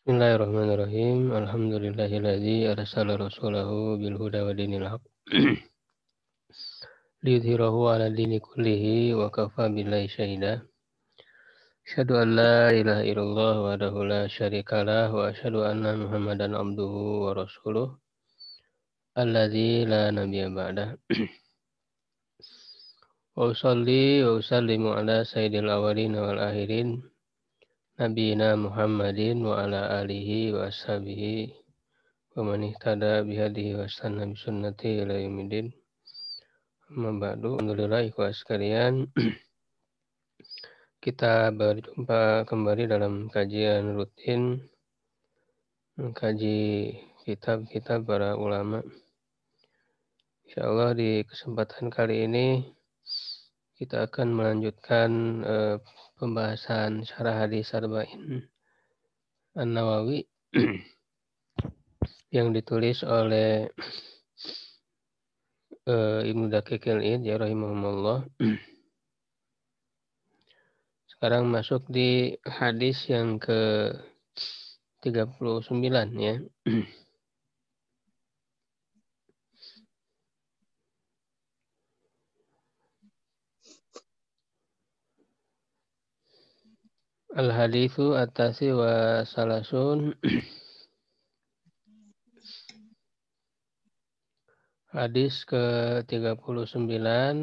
Bismillahirrahmanirrahim. Alhamdulillahilladzi arsala rasulahu bil huda wa dinil haq. Liyudhhirahu 'ala dini kullihi wa kafa billahi syahida. Asyhadu an la ilaha illallah wahdahu la syarikalah wa asyhadu anna Muhammadan abduhu wa rasuluh alladzi la nabiyya ba'dah. Wa usalli wa usallimu ala sayyidil awwalin wal akhirin nabiyina Muhammadin wa ala alihi wa ashabihi wa man ihtada bihadihi wa istanna bi sunnati ila yaumil amma ba'du. Alhamdulillah ikhwas sekalian, kita berjumpa kembali dalam kajian rutin mengkaji kitab-kitab para ulama. Insyaallah di kesempatan kali ini kita akan melanjutkan pembahasan syarah hadis Arba'in An-Nawawi yang ditulis oleh Ibnu Daqiq al-Id ya rahimahumullah. Sekarang masuk di hadis yang ke 39 ya. Al-haditsu at-tasi wa salasun. Hadis ke-39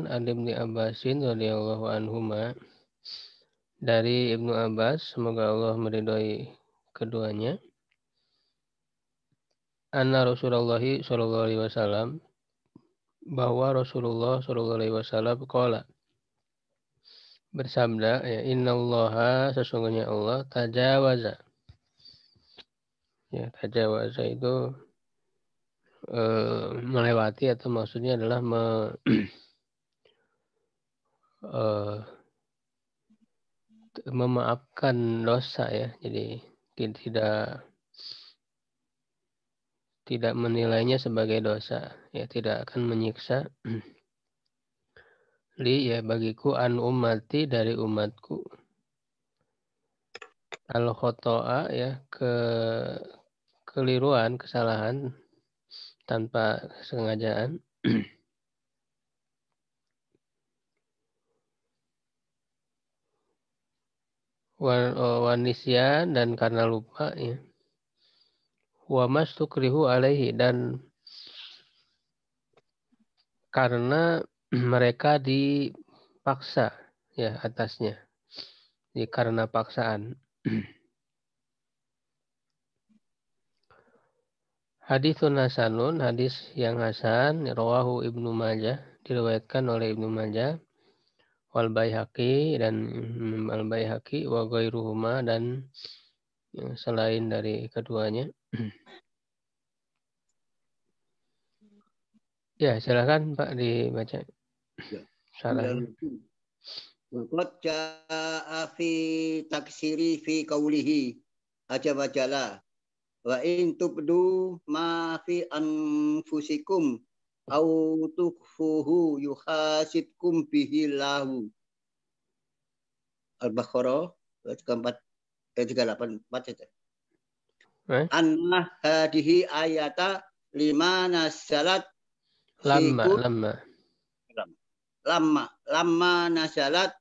an Ibnu Abbasin radhiyallahu anhuma, dari Ibnu Abbas, semoga Allah meridhai keduanya. Anna Rasulullah sallallahu alaihi wasallam, bahwa Rasulullah sallallahu alaihi wasallam qala, bersabda ya, innallaha, sesungguhnya Allah, tajawaza. Ya, tajawaza itu melewati, atau maksudnya adalah memaafkan dosa ya. Jadi tidak menilainya sebagai dosa ya, tidak akan menyiksa li ya bagiku an ummati, dari umatku, al khotoa ya, keliruan, kesalahan tanpa kesengajaan, wanisyan, dan karena lupa ya, wa mastukrihu alaihi, dan karena mereka dipaksa ya atasnya, jadi karena paksaan. Haditsun hasanun, hadis yang hasan, rawahu Ibnu Majah, diriwayatkan oleh Ibnu Majah, wal Baihaqi, dan al Baihaqi, wa ghairuhuma, dan selain dari keduanya. Ya, silakan Pak dibaca syarahnya. Waqad jaa fi taksiri fi qawlihi aja wajala wa in tubdu ma fi anfusikum au tukhfuhu yuhasibkum bihi lahu. Al-Baqarah 384 saja. Anna hadihi ayata lima nasalat lama nasalat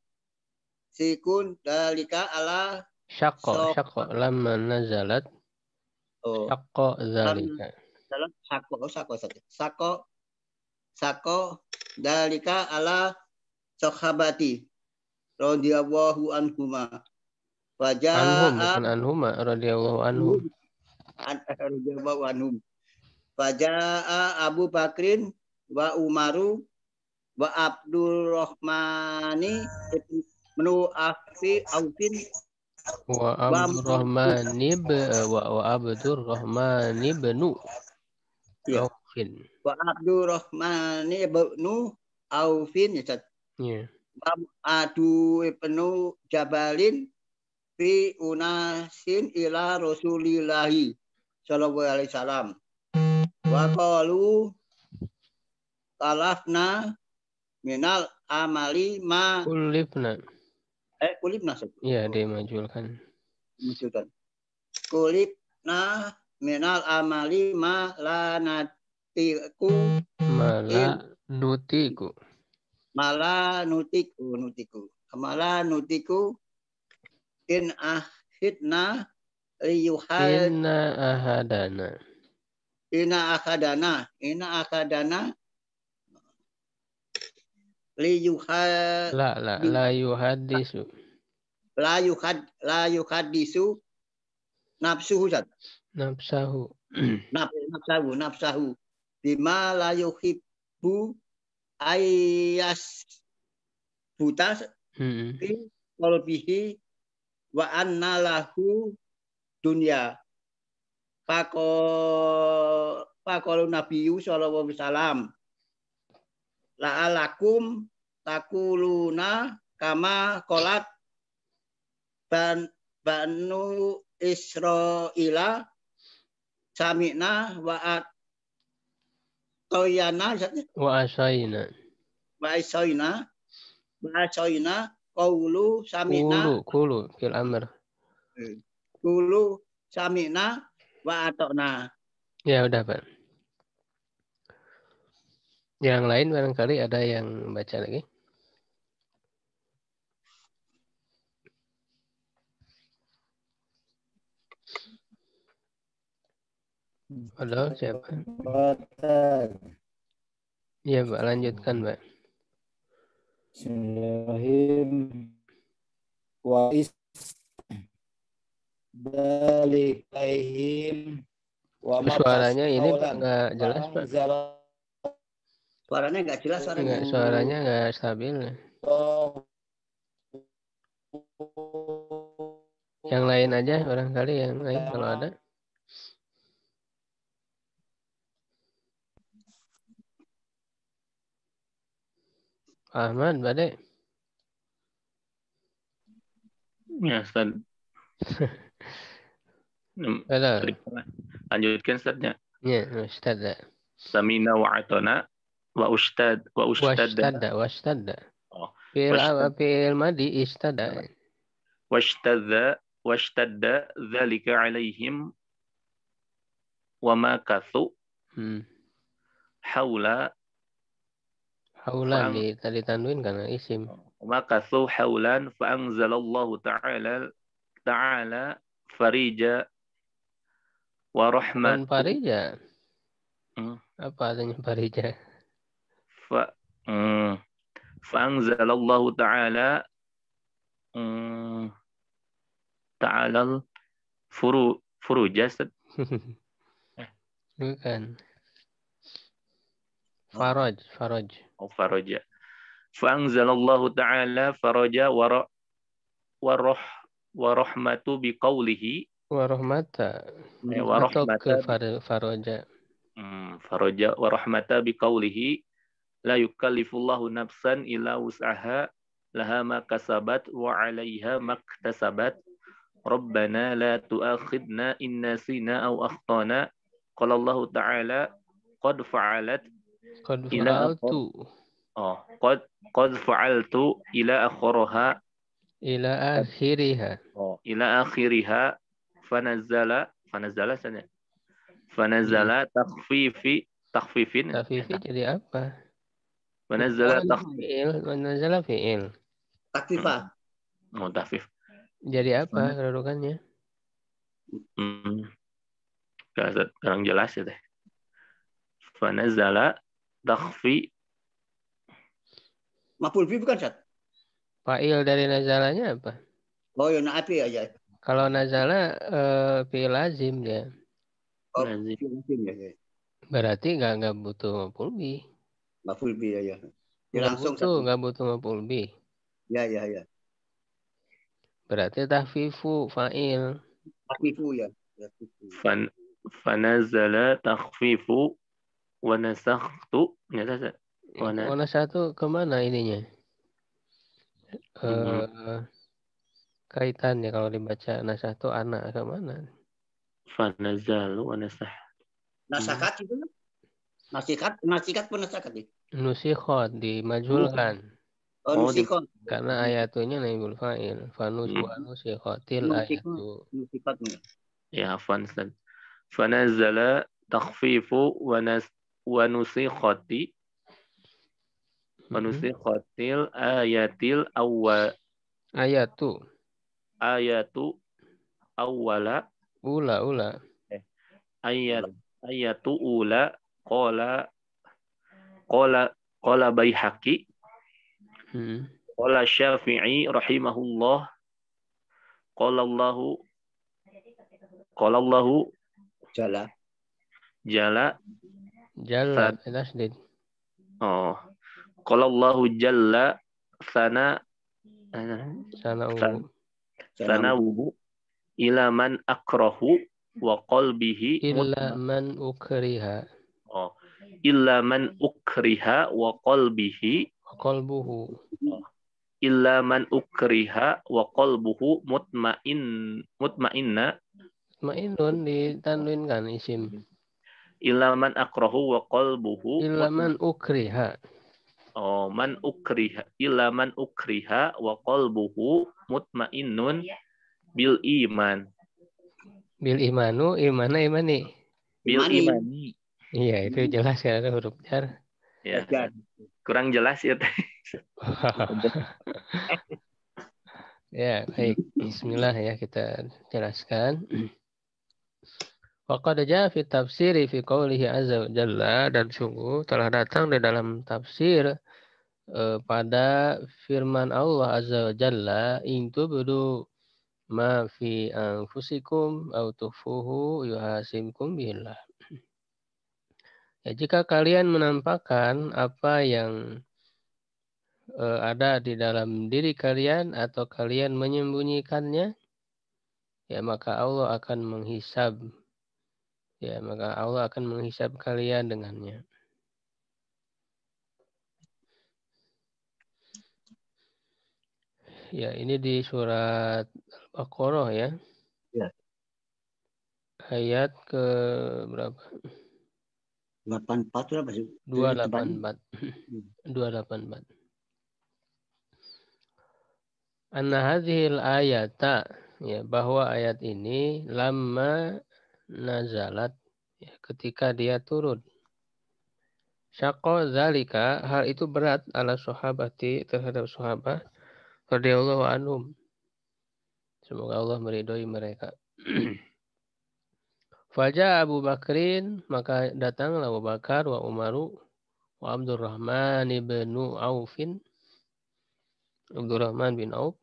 sikun dalika ala syaqqa lama nazalat syaqqa zalika. Sako dalika ala sahabati radhiyallahu anhuma. Anhum, bukan anhuma, radhiyallahu anhum. Radhiyallahu anhum. Faja'a Abu Bakrin wa Umaru wa Abdurrahmani ibnu Afi Aufin wa Abdurrahman ibnu Aufin. Wa Abdurrahman ibnu Aufin ya. Adu ibnu Jabalin fi unasin ila Rasulillahi sallallahu alaihi wasallam. Wa qalu talafna minal amali ma kulibna. Kulibna. Iya, dimajulkan. Kulib na minal amali ma la natiku Mala nutiku. mala nutiku in ahidna liyuhal Inna ahadana. ina akadana liyuhal La yuhadisu. la yuhadisu nafsuhu zat. Nafsahu. nafsahu bima la yuhibbu ayas buta fi qalbihi wa anna lahu dunya pakol nabiyyu sallallahu alaihi wasallam la'alakum takuluna kama qalat banu Israila sami'na wa atoyana Wa asyayna. wa asyayna qawlu sami'na Kulu fil amr. Kulu sami'na wa atokna. Ya udah Pak. Yang lain barangkali ada yang baca lagi. Halo, siapa? Iya, Pak, lanjutkan, Pak. Bismillahirrahmanirrahim. Wa isdalikaihim wa Suaranya ini Pak nggak jelas, Pak. Suaranya nggak jelas Nggak, suaranya nggak stabil. Yang lain aja, barangkali yang lain kalau ada. Ahmad, Bade. Ya, Ustaz. Halo. Lanjutkan Ustaznya. Ya, Ustaz. Samina wa atona wa ustadda. Wastada. Oh. Fi'il madi istada. Washtadda dzalika alaihim wa ma kathu haula Haulan tadi tanduin karena isim. wa kathu haulan fa anzalallahu ta'ala farija wa rahmatu. Farija. Apa artinya farija? Fa anzalallahu ta'ala ta'alal furujas. Bukan. Faraj. Oh, faraja. Fa anzalallahu ta'ala faraja wa rahmatu biqaulihi Wa rahmata. wa rahmata faraja. Faraja wa rahmata biqaulihi la yukallifullahu nafsan illa wus'aha laha ma kasabat wa 'alaiha maktasabat. Rabbana la tu'akhidna in nasina aw akhtana. Qala Allah Ta'ala qad fa'altu ila akhiriha fanazala takhfifin jadi apa? Fanazala fi'il. Takhfifah. Oh, takhfif. Jadi apa kedudukannya? Kurang jelas ya teh. Fanazala takhfi. Maf'ul bi bukan, Ustaz? Fa'il dari nazalanya apa? Oh, ya na'afi aja. Kalau nazala fi'il lazim dia. Oh, lazim. Ya. Berarti nggak butuh maf'ul bi. Maf'ul bi ya. Nggak butuh maf'ul bi. Ya. Berarti tahfifu fa'il. Tahfifu ya. Fanazala takhfifu wa nasakhtu. Wa nasatu kemana ininya? Kaitannya kalau dibaca nasatu anak kemana? Fanazalu wa nasah. Nasakat itu? Nasikat pun nasakat itu. Nusikhot dimajulkan. Nusikhot. Karena ayatunya naibul fa'il. Fanus wa nusikhotil ayatu. Nusikotnya. Ya, afwan Ustaz. Fanazala takhfifu wa nusikhati wa nusikhatil ayatu awwala Ula. ayatu ula qala qala qala Baihaqi qala Syafi'i rahimahullah qala Allahu Jala. jalla Tasdid. Qala Allahu jalla sanawuhu ila man akrahu wa qalbihi illa man ukriha illa man ukriha wa qalbihi qalbuhu illa man ukriha wa qalbuhu mutmainna mutmainnun ditanwinkan isim illa man akrahu wa qalbuhu illa man ukriha man ukriha illa man ukriha wa qalbuhu mutmainnun bil iman imani bil imani. Iya, itu jelas ya, ada huruf jar. Ya. Kurang jelas ya. Ya, baik. Bismillah ya, kita jelaskan. Waqad jaa fi tafsiri fi qoulihi azza wa jalla, dan sungguh telah datang di dalam tafsir pada firman Allah azza wa jalla, in tubdu ma fi anfusikum aw tukhfuhu yuhasibkum billah. Ya, jika kalian menampakkan apa yang ada di dalam diri kalian atau kalian menyembunyikannya, ya maka Allah akan menghisab. Ya, maka Allah akan menghisab kalian dengannya. Ya, ini di surat Al-Baqarah ya. Ya. Ayat ke berapa? 84 berapa sih? 284. 284. Anna hadhil ayata, ya, bahwa ayat ini lamma nazalat, ya, ketika dia turun. Syaqqa zalika, hal itu berat ala sahabati, terhadap sahabat radhiyallahu anhum. Semoga Allah meridhoi mereka. Faja Abu Bakrin, maka datanglah Abu Bakar wa Umaru wa Abdurrahman bin Aufin, Abdurrahman bin Auf,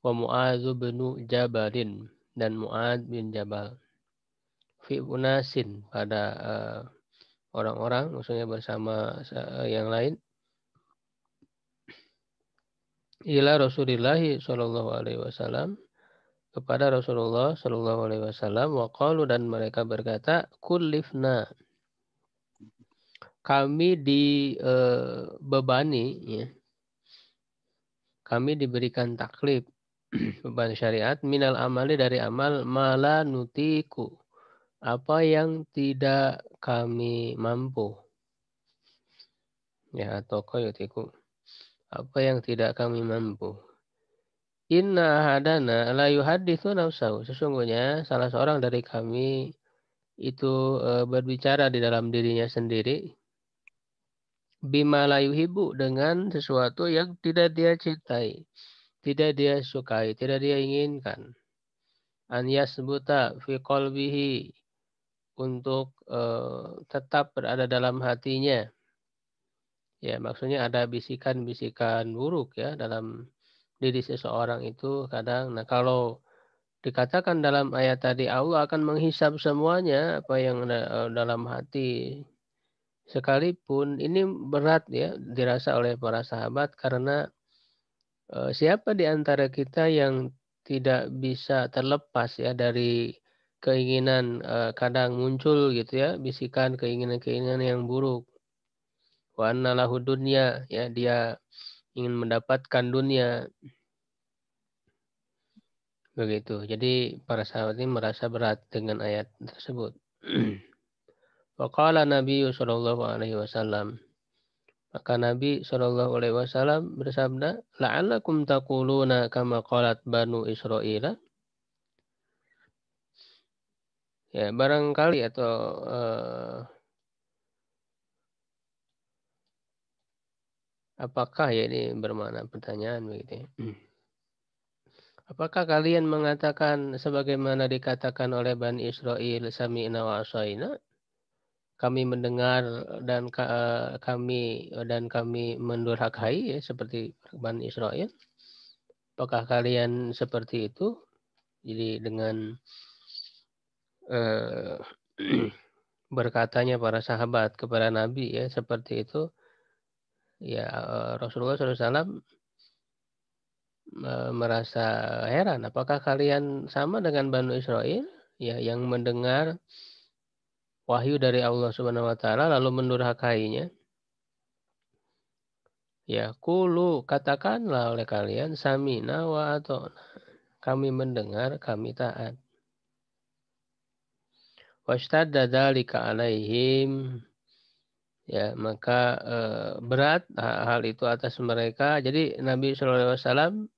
wa Mu'adz bin Jabalin, dan Mu'adz bin Jabal. Fi unasin, pada orang-orang, maksudnya bersama yang lain. Ila Rasulillahi sallallahu alaihi wasallam, kepada Rasulullah sallallahu alaihi wasallam, wa qalu, dan mereka berkata, kullifna, kami dibebani, ya. Kami diberikan taklif, beban syariat, minal amali, dari amal, mala nutiku, apa yang tidak kami mampu. Ya, atau koyotiku, apa yang tidak kami mampu. Inna ahadana la yuhaditsu nafsahu, sesungguhnya salah seorang dari kami itu berbicara di dalam dirinya sendiri, bima la yuhibbu, dengan sesuatu yang tidak dia cintai, tidak dia sukai, tidak dia inginkan. An yasbuta fi qalbihi, untuk tetap berada dalam hatinya. Ya, maksudnya ada bisikan-bisikan buruk ya dalam diri seseorang itu kadang. Nah, kalau dikatakan dalam ayat tadi Allah akan menghisab semuanya apa yang ada dalam hati, sekalipun ini berat ya dirasa oleh para sahabat, karena siapa di antara kita yang tidak bisa terlepas ya dari keinginan, kadang muncul gitu ya bisikan keinginan-keinginan yang buruk. Wa anna lahu dunya, ya, dia ingin mendapatkan dunia. Begitu. Jadi para sahabat ini merasa berat dengan ayat tersebut. Wa qala Nabi sallallahu alaihi wasallam, maka Nabi sallallahu alaihi wasallam bersabda, la'allakum taquluna kama qalat banu Israil. Ya, barangkali atau apakah ya ini bermakna pertanyaan begitu ya. Apakah kalian mengatakan sebagaimana dikatakan oleh Bani Israel sami'na wa asaina? Kami mendengar dan kami mendurhakai ya, seperti Bani Israel. Apakah kalian seperti itu? Jadi dengan berkatanya para sahabat kepada Nabi ya seperti itu ya, Rasulullah SAW merasa heran, apakah kalian sama dengan Bani Israel ya yang mendengar wahyu dari Allah Subhanahu wa taala lalu mendurhakainya. Ya, qulu, katakanlah oleh kalian samina wa ata'na. Kami mendengar, kami taat. Washtadda dzalika alaihim. Ya, maka berat hal itu atas mereka. Jadi Nabi SAW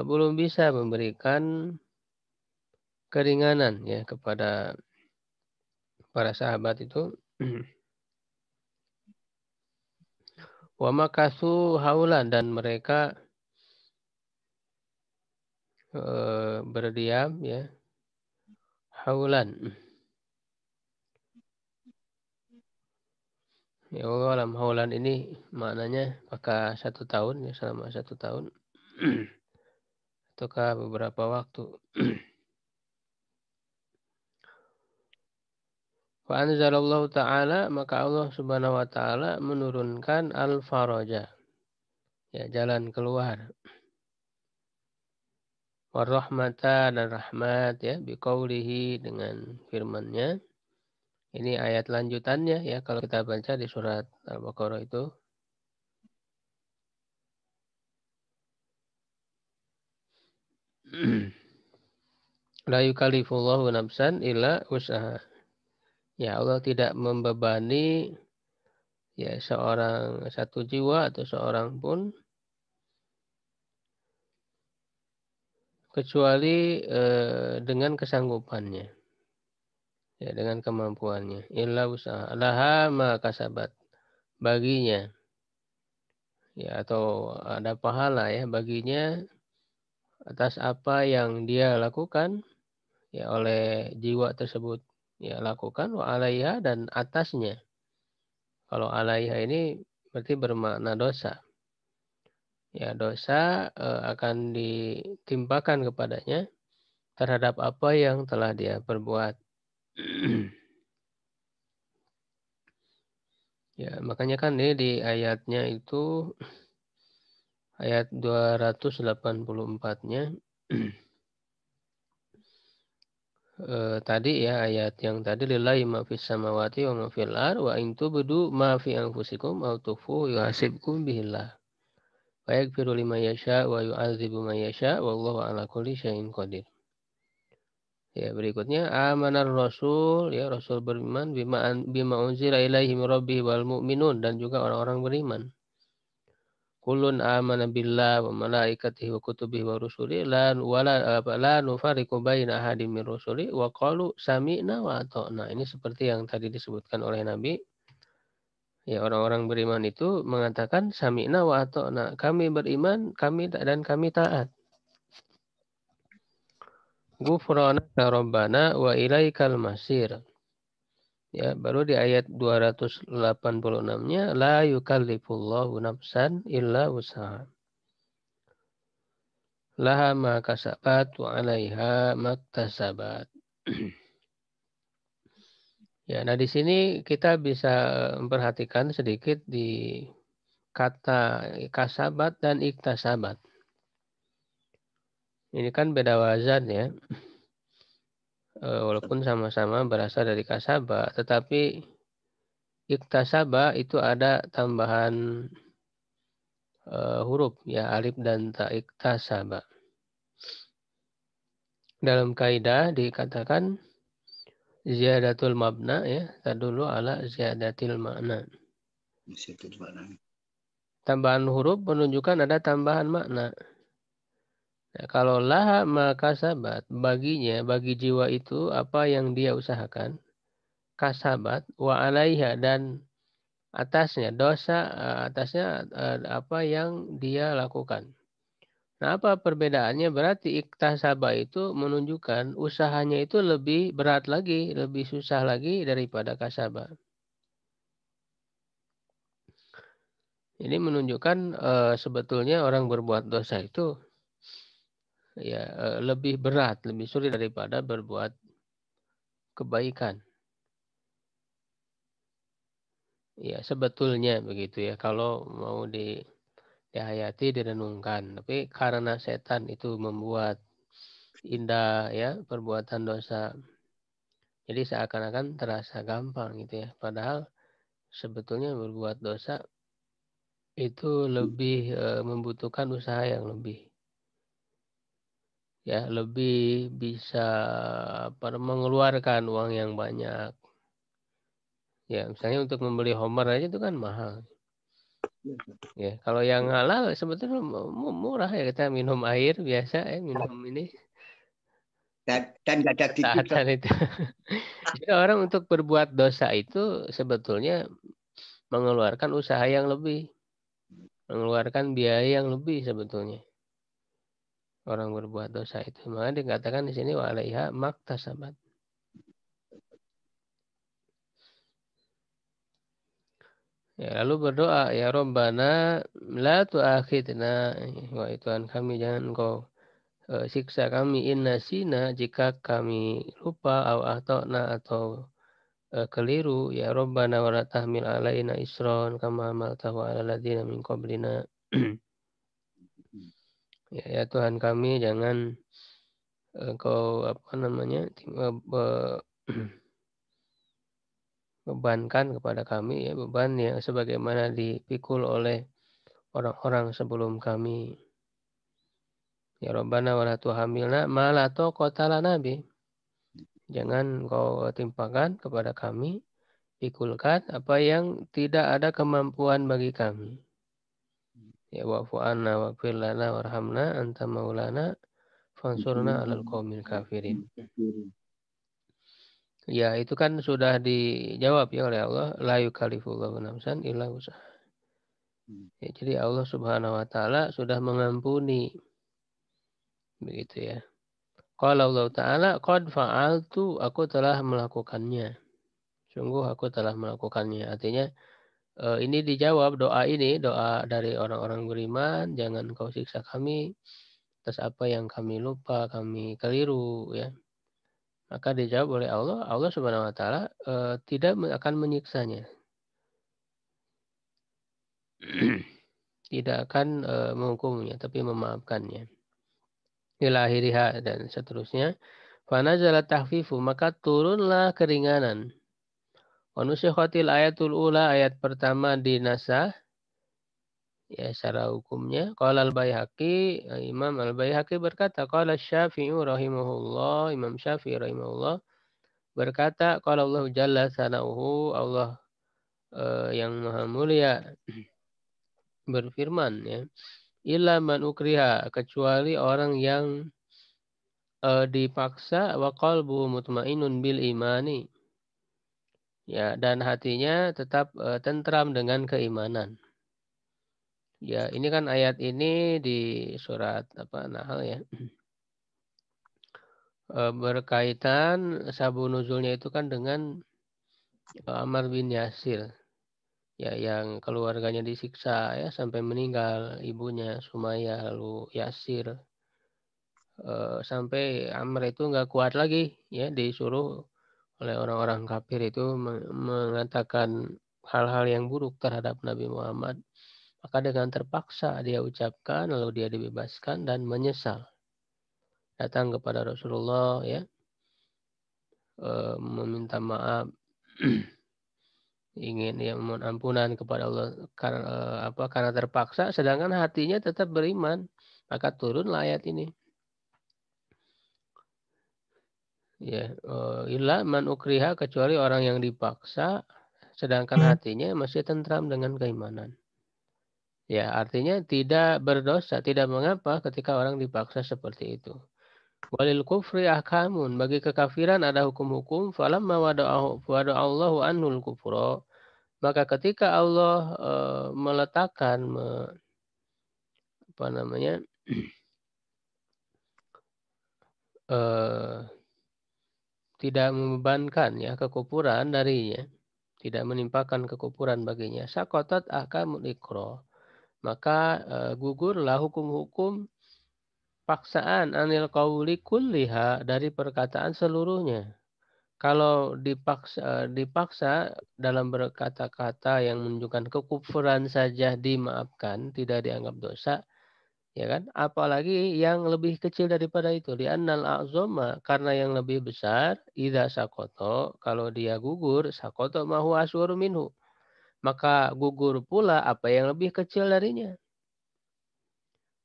belum bisa memberikan keringanan ya kepada para sahabat itu. Wa makasu haulan, dan mereka berdiam ya haulan. Ya Allah alam, haulan ini maknanya apakah 1 tahun ya, selama 1 tahun ataukah beberapa waktu. Wa anzalallahu ta'ala, maka Allah Subhanahu wa taala menurunkan al-faraja ya, jalan keluar. Warahmata, dan rahmat ya, biqaulihi, dengan firman-Nya. Ini ayat lanjutannya ya kalau kita baca di surat Al-Baqarah itu. La yukallifullahu nafsan illa wus'aha. Ya, Allah tidak membebani ya satu jiwa atau seorang pun kecuali dengan kesanggupannya. Ya, dengan kemampuannya. Illa usaha. Laha ma kasabat. Baginya. Ya, atau ada pahala ya baginya atas apa yang dia lakukan ya oleh jiwa tersebut. Ya, lakukan wa alaiha, dan atasnya. Kalau alaiha ini berarti bermakna dosa. Ya, dosa akan ditimpakan kepadanya terhadap apa yang telah dia perbuat. Ya, makanya kan ini di ayatnya itu ayat 284-nya tadi ya, ayat yang tadi lillahi ma fis samawati wa ma fil ard wa in tubdu ma fi anfusikum aw tukhfu yuhasibkum bihillah wa yaghfiru liman yasha wa yu'adzibu man yasha wallahu ala kulli syai'in qadir. Ya, berikutnya amanar rasul, ya Rasul beriman bima unzila ilaihi min rabbih wal mu'minun, dan juga orang-orang beriman. Kullun amana billah wa malaikatihi wa kutubihi wa rusuli la nufariqu baina ahadin min rusuli wa qalu sami'na wa ata'na. Ini seperti yang tadi disebutkan oleh Nabi. Ya, orang-orang beriman itu mengatakan sami'na wa ata'na. Kami beriman, kami taat. Ghufranaka rabbana wa ilaikal masir. Ya, baru di ayat 286-nya la yukallifullahu nafsan illa wus'aha. Laha ma kasabat wa 'alaiha maktasabat. Ya, nah di sini kita bisa memperhatikan sedikit di kata kasabat dan iktasabat. Ini kan beda wazan ya. Walaupun sama-sama berasal dari kasabah, tetapi iktasabah itu ada tambahan huruf ya, alif dan ta, iktasabah. Dalam kaidah dikatakan ziyadatul mabna ya tadullu ala ziyadatil makna. Tambahan huruf menunjukkan ada tambahan makna. Nah, kalau laha maka sabat baginya, bagi jiwa itu apa yang dia usahakan, kasabat wa alaiha dan atasnya dosa, atasnya apa yang dia lakukan. Nah, apa perbedaannya? Berarti iktasaba itu menunjukkan usahanya itu lebih berat lagi, lebih susah lagi daripada kasaba. Ini menunjukkan sebetulnya orang berbuat dosa itu ya lebih berat, lebih sulit daripada berbuat kebaikan. Ya, sebetulnya begitu ya. Kalau mau dihayati, direnungkan. Tapi karena setan itu membuat indah ya perbuatan dosa. Jadi seakan-akan terasa gampang gitu ya. Padahal sebetulnya berbuat dosa itu lebih membutuhkan usaha yang lebih. Ya, lebih bisa mengeluarkan uang yang banyak. Ya, misalnya untuk membeli Homer aja itu kan mahal. Ya, kalau yang halal sebetulnya murah ya, kita minum air biasa ya, minum ini Dan nggak ada gitu. taatan itu. Jadi orang untuk berbuat dosa itu sebetulnya mengeluarkan usaha yang lebih, mengeluarkan biaya yang lebih sebetulnya. Orang berbuat dosa itu. Maka dikatakan di sini wa alaiha maktasabat. Ya, lalu berdoa, ya Rabbana la tu'akhidna, wahai Tuhan kami jangan Engkau siksa kami innasina jika kami lupa atau keliru, ya Rabbana wa la tahmil alaina isron kama hamaltahu ala alladziina min qablina. Ya Tuhan kami jangan Engkau bebankan kepada kami ya beban yang sebagaimana dipikul oleh orang-orang sebelum kami. Ya Rabbana wa la tuhamilna ma la taqata lana bih. Jangan Engkau timpakan kepada kami, pikulkan apa yang tidak ada kemampuan bagi kami. Ya wa'fu anna waghfir lana warhamna anta maulana fansurna 'alal qaumil kafirin. Ya, itu kan sudah dijawab ya oleh Allah, la yukallifullahu nafsan illa wus'aha. Ya, jadi Allah Subhanahu wa taala sudah mengampuni. Begitu ya. Qala Allah taala qad fa'altu, aku telah melakukannya. Sungguh aku telah melakukannya. Artinya ini dijawab doa ini, doa dari orang-orang beriman, jangan kau siksa kami atas apa yang kami lupa, kami keliru ya. Maka dijawab oleh Allah, Allah Subhanahu wa taala tidak akan menyiksanya. Tidak akan menghukumnya, tapi memaafkannya. Ila akhiriha dan seterusnya. Fa nazala tahfifu, maka turunlah keringanan. Wa nusikhatil ayatul ula, ayat pertama dinasah. Ya, secara hukumnya. Qala al-Baihaqi, Imam al-Baihaqi berkata, qala Syafi'i rahimahullah, Imam Syafi'i rahimahullah berkata, qala Allah jalla sanauhu, Allah yang maha mulia berfirman ya, illa man ukriha, kecuali orang yang dipaksa wa qalbuhu mutmainnun bil imani. Ya, dan hatinya tetap tentram dengan keimanan. Ya, ini kan ayat ini di surat Nahl ya. Berkaitan sabab nuzulnya itu kan dengan Ammar bin Yasir. Ya, yang keluarganya disiksa ya sampai meninggal, ibunya Sumayyah lalu Yasir. Sampai Ammar itu nggak kuat lagi ya, disuruh oleh orang-orang kafir itu mengatakan hal-hal yang buruk terhadap Nabi Muhammad. Maka dengan terpaksa dia ucapkan, lalu dia dibebaskan dan menyesal. Datang kepada Rasulullah ya, meminta maaf, ingin ya mohon ampunan kepada Allah karena terpaksa, sedangkan hatinya tetap beriman. Maka turunlah ayat ini. Ya, illa man ukriha, kecuali orang yang dipaksa sedangkan hatinya masih tentram dengan keimanan. Ya, artinya tidak berdosa, tidak mengapa ketika orang dipaksa seperti itu. Walil kufri ahkamun, bagi kekafiran ada hukum-hukum. Falamma wada'allahu anhul kufra, maka ketika Allah meletakkan apa namanya tidak membebankan ya kekufuran darinya, tidak menimpakan kekufuran baginya. Sakotat ahkamul ikra, maka gugurlah hukum-hukum paksaan anil qauli kulliha, dari perkataan seluruhnya. Kalau dipaksa dalam berkata-kata yang menunjukkan kekufuran saja dimaafkan, tidak dianggap dosa, ya kan? Apalagi yang lebih kecil daripada itu. Li'annal a'zoma, karena yang lebih besar, idza sakoto, kalau dia gugur, sakoto mahu aswar minhu, maka gugur pula apa yang lebih kecil darinya.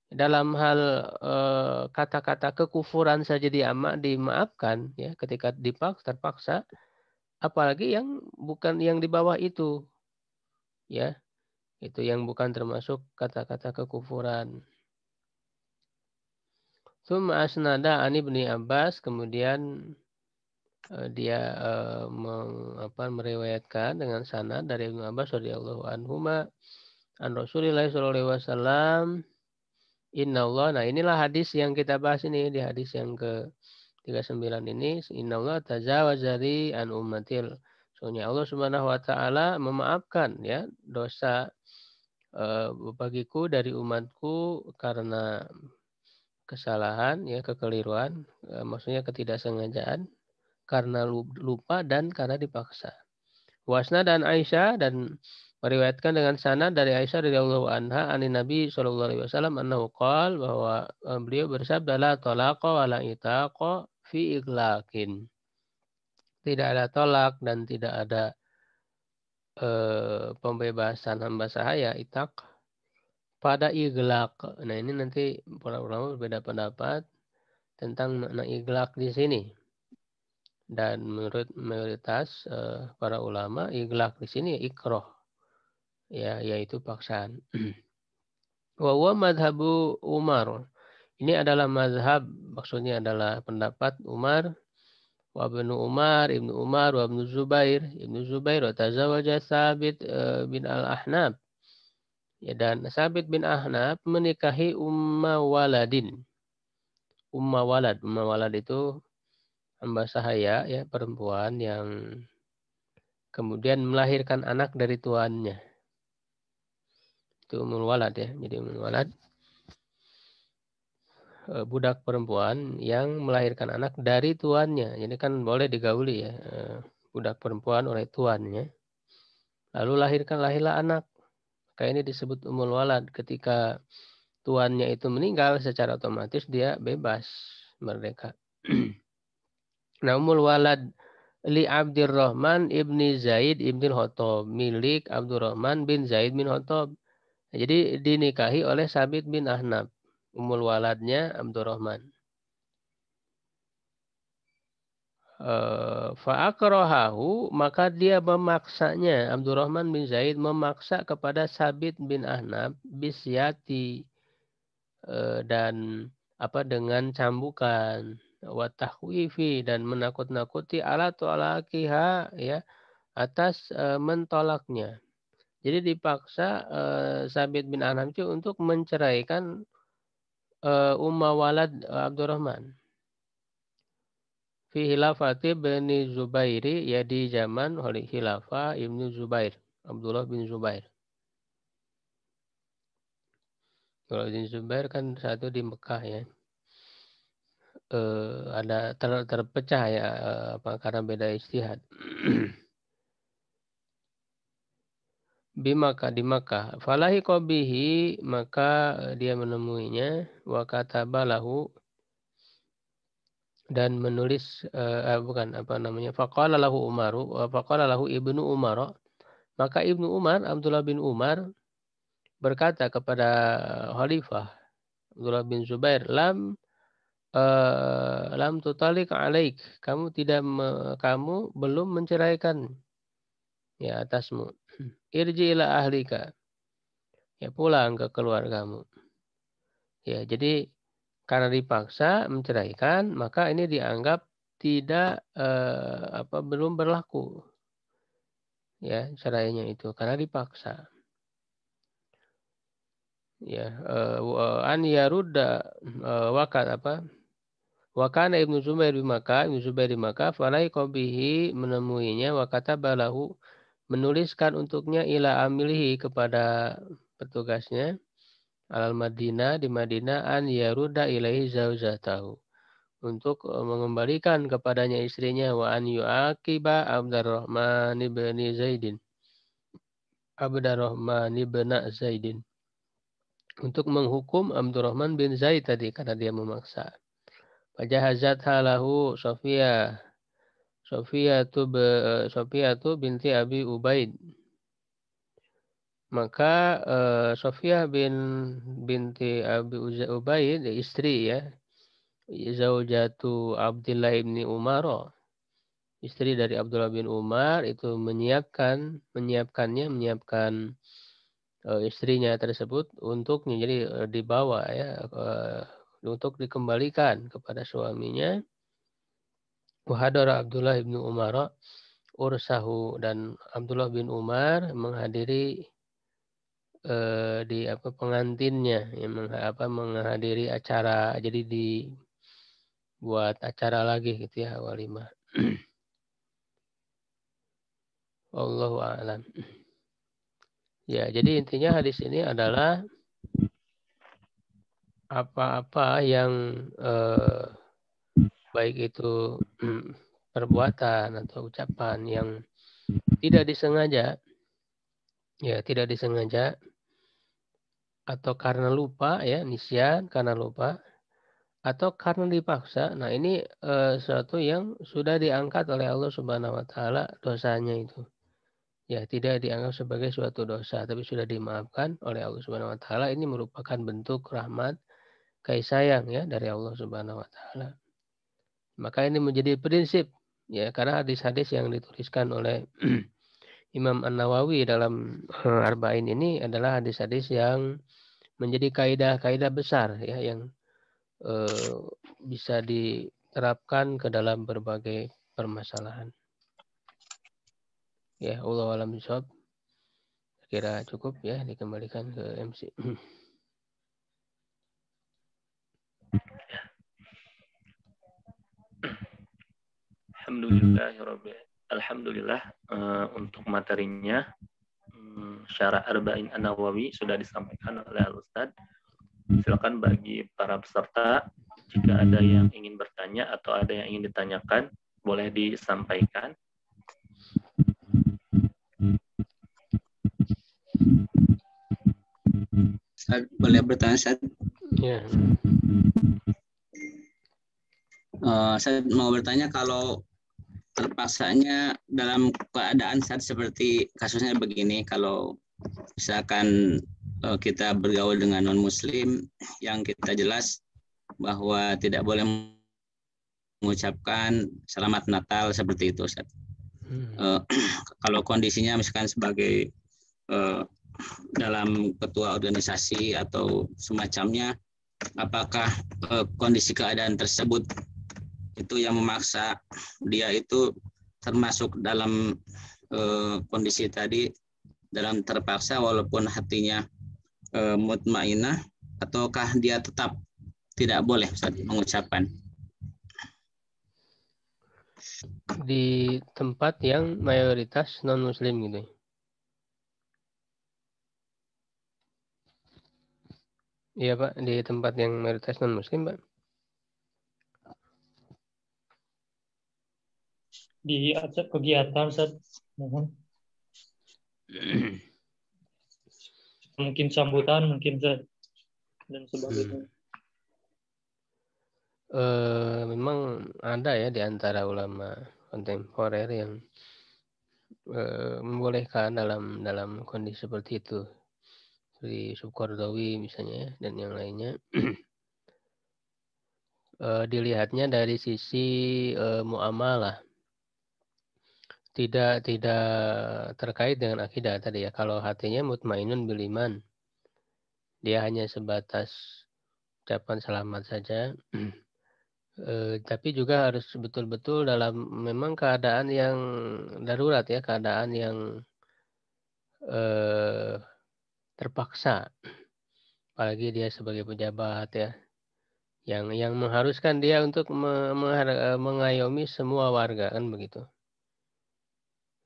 Dalam hal kata-kata kekufuran saja dimaafkan ya ketika terpaksa, apalagi yang bukan yang di bawah itu, ya, itu yang bukan termasuk kata-kata kekufuran. Tsumma asnada an Ibni Abbas, kemudian dia meriwayatkan dengan sanad dari Ibnu Abbas radhiyallahu anhuma an Rasulillah sallallahu alaihi wasallam, innallaha. Nah, inilah hadis yang kita bahas ini, di hadis yang ke-39 ini, innallaha tajawaza li an ummatil. Soalnya Allah Subhanahu wa taala memaafkan ya dosa bagiku dari umatku karena kesalahan ya, kekeliruan, maksudnya ketidaksengajaan, karena lupa dan karena dipaksa. Wasna dan Aisyah, dan meriwayatkan dengan sanad dari Aisyah radhiyallahu anha anin Nabi sallallahu alaihi wasallam annahu qala, bahwa beliau bersabda, la talaqa wa la itaqa fi iglaqin. Tidak ada tolak dan tidak ada pembebasan hamba sahaya, itak, pada iglaq. Nah, ini nanti para ulama berbeda pendapat tentang makna iglaq di sini. Dan menurut mayoritas para ulama, iglaq di sini ikroh, ya, yaitu paksaan. Wa huwa madhabu Umar. Ini adalah mazhab, maksudnya adalah pendapat Umar. Wa ibnu Umar, wa ibnu Zubair, wa tazawaja Sabit bin al-Ahnab. Ya, dan Sabit bin Ahnab menikahi Umma Waladin. Umma Walad itu hamba sahaya ya, perempuan yang kemudian melahirkan anak dari tuannya. Itu Ummul Walad ya. Jadi Ummul Walad, budak perempuan yang melahirkan anak dari tuannya. Jadi kan boleh digauli ya, budak perempuan oleh tuannya. Lalu lahirlah anak. Kayak ini disebut Ummul Walad. Ketika tuannya itu meninggal, secara otomatis dia bebas, merdeka. Nah, Ummul Walad li Abdurrahman ibni Zaid ibn Khattab, milik Abdurrahman bin Zaid bin Khattab. Jadi dinikahi oleh Sabit bin Ahnab. Ummul Waladnya Abdurrahman. Fa'akrahahu, maka dia memaksanya, Abdurrahman bin Zaid memaksa kepada Sabit bin Ahnab bisyati, dan dengan cambukan, wa tahwifi, dan menakut-nakuti, ala tolakiha ya, atas mentolaknya. Jadi dipaksa Sabit bin Ahnab itu untuk menceraikan Umma Walad Abdurrahman. Fi hilafati bani Zubairi, ya di zaman oleh khilafah Ibnu Zubair, Abdullah bin Zubair. Kalau bin Zubair kan satu di Mekah ya. Ada terpecah ya, karena beda ijtihad. Di Makkah. Falahi qabihi, maka dia menemuinya, wa katabalahu, dan menulis faqala lahu Ibnu Umar, maka Ibnu Umar, Abdullah bin Umar, berkata kepada Khalifah Abdullah bin Zubair, lam tutalik alaik, kamu belum menceraikan ya atasmu. Irji ila ahlika, ya pulang ke keluargamu. Ya, jadi karena dipaksa menceraikan, maka ini dianggap tidak belum berlaku. Ya, cerainya itu karena dipaksa. Ya, an yarudda wakat apa? Wakana Ibnu Zubair di Makkah, falai qabihi menemuinya wakata balahu menuliskan untuknya ila amilihi kepada petugasnya alal Madinah di Madinah an yaruda ilaihi zaujatahu untuk mengembalikan kepadanya istrinya wa an yuaqiba Abdurrahman ibn Zaidin untuk menghukum Abdurrahman bin Zaid tadi karena dia memaksa. Fajahazat halahu Sofia tu binti Abi Ubaid. Maka Sofia binti Abi Ubaid istri ya, zaujatu Abdullah bin Umar, istri dari Abdullah bin Umar itu menyiapkan istrinya tersebut untuknya, jadi dibawa ya untuk dikembalikan kepada suaminya. Wahadara Abdullah bin Umar ursahu, dan Abdullah bin Umar menghadiri di pengantinnya yang menghadiri acara, jadi dibuat acara lagi gitu ya, walimah. Wallahu a'lam. Ya, jadi intinya hadis ini adalah apa-apa yang baik itu perbuatan atau ucapan yang tidak disengaja, atau karena lupa ya, nisyan karena lupa, atau karena dipaksa. Nah, ini sesuatu yang sudah diangkat oleh Allah Subhanahu wa taala dosanya itu. Ya, tidak dianggap sebagai suatu dosa, tapi sudah dimaafkan oleh Allah Subhanahu wa taala. Ini merupakan bentuk rahmat, kasih sayang ya dari Allah Subhanahu wa taala. Maka ini menjadi prinsip ya, karena hadis-hadis yang dituliskan oleh Imam An-Nawawi dalam Arba'in ini adalah hadis-hadis yang menjadi kaidah-kaidah besar ya, yang bisa diterapkan ke dalam berbagai permasalahan. Ya, Allah alam bishawab. Kira cukup ya, dikembalikan ke MC. Alhamdulillah, untuk materinya syarah Arba'in An-Nawawi sudah disampaikan oleh Al-Ustaz. Silakan bagi para peserta, jika ada yang ingin bertanya atau ada yang ingin ditanyakan, boleh disampaikan. Boleh bertanya, Ustaz? Ya. Saya mau bertanya, kalau terpaksanya dalam keadaan saat seperti kasusnya begini, kalau misalkan kita bergaul dengan non-muslim yang kita jelas bahwa tidak boleh mengucapkan selamat Natal seperti itu, Ustaz. Kalau kondisinya misalkan sebagai dalam ketua organisasi atau semacamnya, apakah kondisi keadaan tersebut itu yang memaksa dia itu termasuk dalam kondisi tadi, dalam terpaksa walaupun hatinya mutmainah, ataukah dia tetap tidak boleh Ustaz mengucapkan? Di tempat yang mayoritas non-muslim gitu. Iya Pak, di tempat yang mayoritas non-muslim Pak. Di kegiatan Ustaz, mohon. Mungkin sambutan, mungkin Ustaz, dan sebagainya. Memang ada ya di antara ulama kontemporer yang membolehkan dalam kondisi seperti itu, seperti Sukordawi misalnya dan yang lainnya. Dilihatnya dari sisi muamalah, tidak terkait dengan akidah tadi ya. Kalau hatinya mutmainun bil iman, dia hanya sebatas ucapan selamat saja. Tapi juga harus betul-betul dalam memang keadaan yang darurat ya, keadaan yang terpaksa. Apalagi dia sebagai pejabat ya, yang mengharuskan dia untuk mengayomi semua warga kan begitu.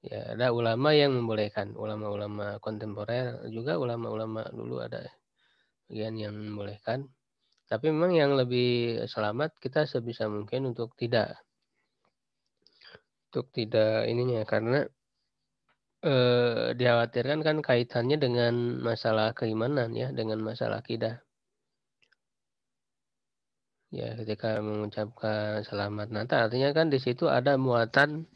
Ya, ada ulama yang membolehkan, ulama-ulama kontemporer juga ulama-ulama dulu ada bagian yang membolehkan. Tapi memang yang lebih selamat kita sebisa mungkin untuk tidak ininya karena dikhawatirkan kan kaitannya dengan masalah keimanan ya, dengan masalah akidah. Ya, ketika mengucapkan selamat Natal artinya kan di situ ada muatan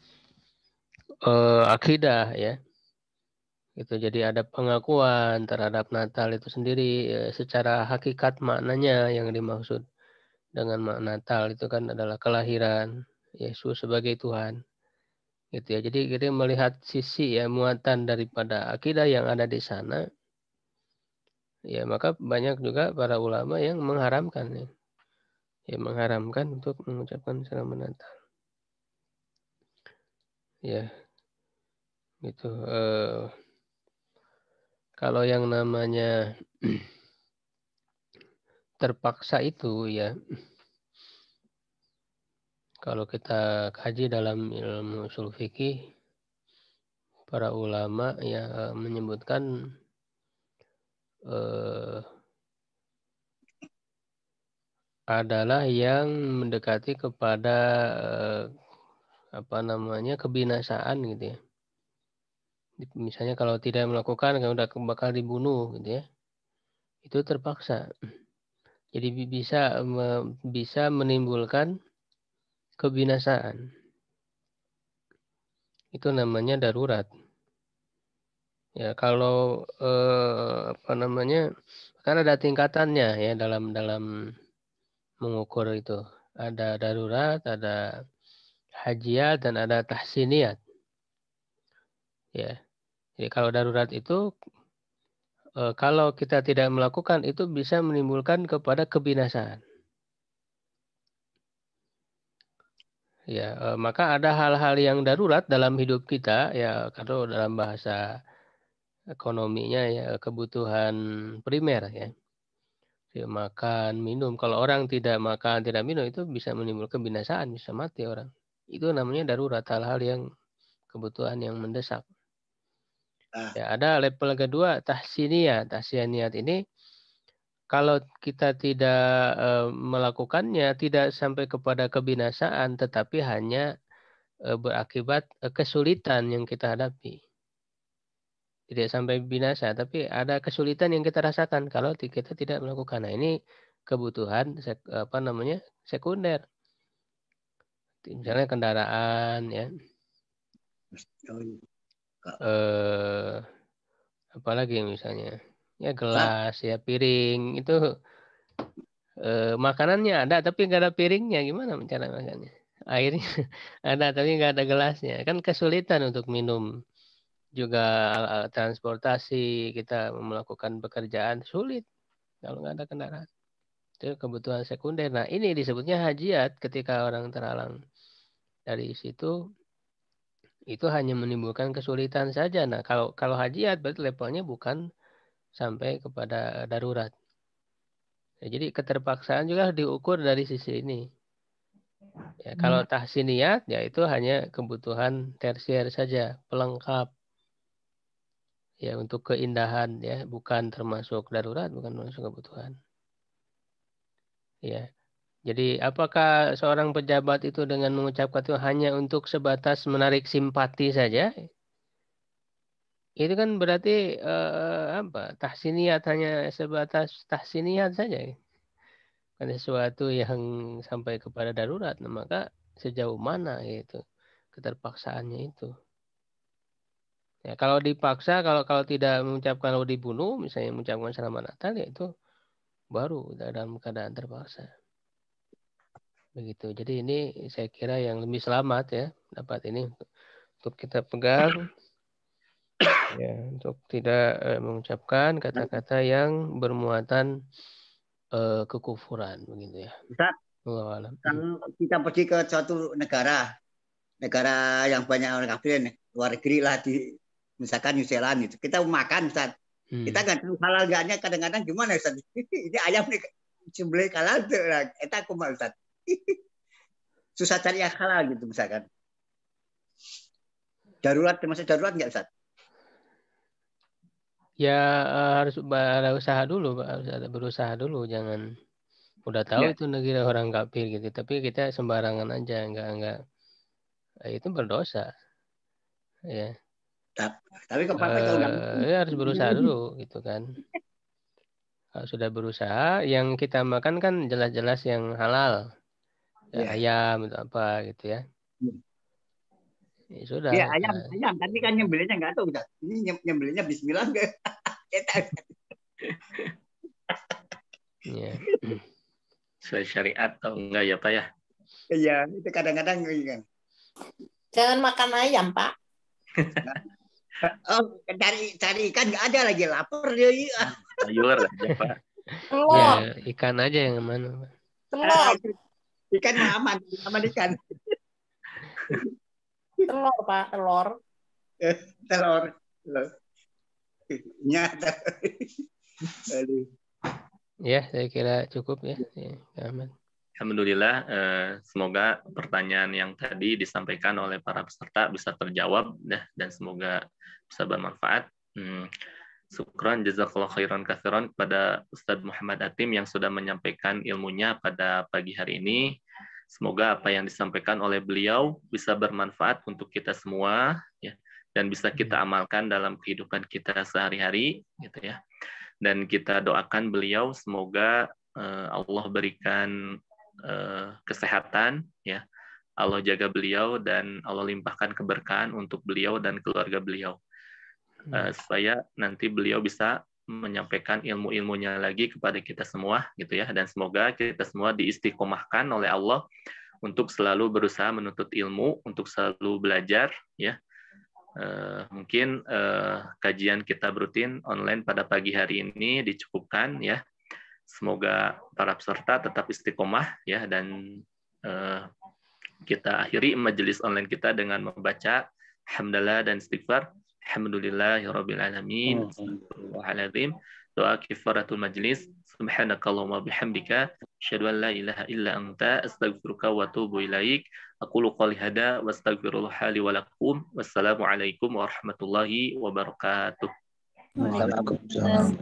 akidah ya. Itu jadi ada pengakuan terhadap Natal itu sendiri secara hakikat maknanya yang dimaksud dengan makna Natal itu kan adalah kelahiran Yesus sebagai Tuhan. Gitu ya. Jadi kita melihat sisi ya muatan daripada akidah yang ada di sana. Ya, maka banyak juga para ulama yang mengharamkan ya. Ya, mengharamkan untuk mengucapkan selamat Natal. Ya, gitu. Kalau yang namanya terpaksa itu ya, kalau kita kaji dalam ilmu ushul fikih, para ulama ya menyebutkan adalah yang mendekati kepada kebinasaan gitu ya. Misalnya kalau tidak melakukan kan udah bakal dibunuh gitu ya. Itu terpaksa. Jadi bisa menimbulkan kebinasaan. Itu namanya darurat. Ya kalau kan ada tingkatannya ya dalam mengukur itu. Ada darurat, ada hajiat dan ada tahsiniyat. Ya. Jadi kalau darurat itu kalau kita tidak melakukan itu bisa menimbulkan kepada kebinasaan. Ya, maka ada hal-hal yang darurat dalam hidup kita ya kalau dalam bahasa ekonominya ya kebutuhan primer ya. Ya, makan, minum. Kalau orang tidak makan, tidak minum itu bisa menimbulkan kebinasaan, bisa mati orang. Itu namanya darurat, hal-hal yang kebutuhan yang mendesak. Ya, ada level kedua tahsiniyat. Tahsiniyat ini kalau kita tidak melakukannya tidak sampai kepada kebinasaan tetapi hanya berakibat kesulitan yang kita hadapi. Tidak sampai binasa tapi ada kesulitan yang kita rasakan kalau kita tidak melakukan. Nah, ini kebutuhan sekunder. Misalnya kendaraan ya. Apalagi misalnya ya gelas ya piring itu makanannya ada tapi nggak ada piringnya gimana cara makannya airnya ada tapi nggak ada gelasnya kan kesulitan untuk minum juga transportasi kita melakukan pekerjaan sulit kalau nggak ada kendaraan itu kebutuhan sekunder. Nah ini disebutnya hajiat ketika orang terhalang dari situ itu hanya menimbulkan kesulitan saja. Nah kalau hajiat berarti levelnya bukan sampai kepada darurat. Ya, jadi keterpaksaan juga diukur dari sisi ini. Ya, kalau tahsiniyat ya itu hanya kebutuhan tersier saja, pelengkap. Ya untuk keindahan ya, bukan termasuk darurat, bukan termasuk kebutuhan. Ya. Jadi apakah seorang pejabat itu dengan mengucapkan itu hanya untuk sebatas menarik simpati saja? Itu kan berarti tahsiniyat hanya sebatas tahsiniyat saja. Kan sesuatu yang sampai kepada darurat, nah, maka sejauh mana itu keterpaksaannya itu. Ya, kalau dipaksa, kalau tidak mengucapkan kalau dibunuh, misalnya mengucapkan selamat Natal, ya itu baru dalam keadaan terpaksa. Begitu. Jadi ini saya kira yang lebih selamat ya, dapat ini untuk kita pegang. Ya, untuk tidak mengucapkan kata-kata yang bermuatan kekufuran begitu ya. Ustaz, Wallahu a'lam. kalau kita pergi ke suatu negara yang banyak orang kafir, luar negeri lah, di misalkan New Zealand gitu, kita mau makan Ustaz, kita nggak tahu halal nggaknya, kadang-kadang gimana Ustaz? Ini ayam nih sembelih halal tuh, kita kumal Ustaz. Susah cari yang halal gitu misalkan. Darurat, termasuk darurat nggak Ustaz? Ya harus usaha dulu, Pak. Harus ada berusaha dulu, jangan udah tahu Ya. itu negara orang kafir gitu, tapi kita sembarangan aja, enggak itu berdosa. Ya. Tapi kalau Ya harus berusaha dulu gitu kan. Kalau sudah berusaha, yang kita makan kan jelas-jelas yang halal. Ya, ayam atau apa gitu ya. Ya sudah. Ya, ayam, tapi kan nyembelihnya nggak tahu Ustaz. Ini nyembelihnya bismillah enggak? Ya. Sesuai syariat atau enggak ya Pak ya? Iya, itu kadang-kadang kan. Jangan makan ayam, Pak. Oh, cari ikan nggak ada lagi, lapar dia. Sayur aja Pak. Telur, Ya, ikan aja yang mana, Pak. telur, Ikan mah aman ikan. telur, Pak, telur. Telur. Nyata. Aduh. Ya, saya kira cukup ya. Aman. Alhamdulillah, semoga pertanyaan yang tadi disampaikan oleh para peserta bisa terjawab dan semoga bisa bermanfaat. Syukran jazakallahu khairan katsiran kepada Ustadz Muhammad Atim yang sudah menyampaikan ilmunya pada pagi hari ini. Semoga apa yang disampaikan oleh beliau bisa bermanfaat untuk kita semua ya, dan bisa kita amalkan dalam kehidupan kita sehari-hari gitu ya. Dan kita doakan beliau semoga Allah berikan kesehatan ya, Allah jaga beliau dan Allah limpahkan keberkahan untuk beliau dan keluarga beliau, supaya nanti beliau bisa menyampaikan ilmu-ilmunya lagi kepada kita semua gitu ya, dan semoga kita semua diistiqomahkan oleh Allah untuk selalu berusaha menuntut ilmu, untuk selalu belajar ya. Mungkin kajian kita rutin online pada pagi hari ini dicukupkan ya. Semoga para peserta tetap istiqomah ya, dan kita akhiri majelis online kita dengan membaca hamdalah dan istighfar. Alhamdulillahirabbil alamin. Astagfirullahaladzim. Doa kifaratul majlis. Subhanakallahumma bihamdika asyhadu an la ilaha illa anta astaghfiruka wa atubu ilaik. Aqulu qouli hada wa astaghfirullah li wa lakum. Wassalamualaikum warahmatullahi wabarakatuh. Waalaikumsalam.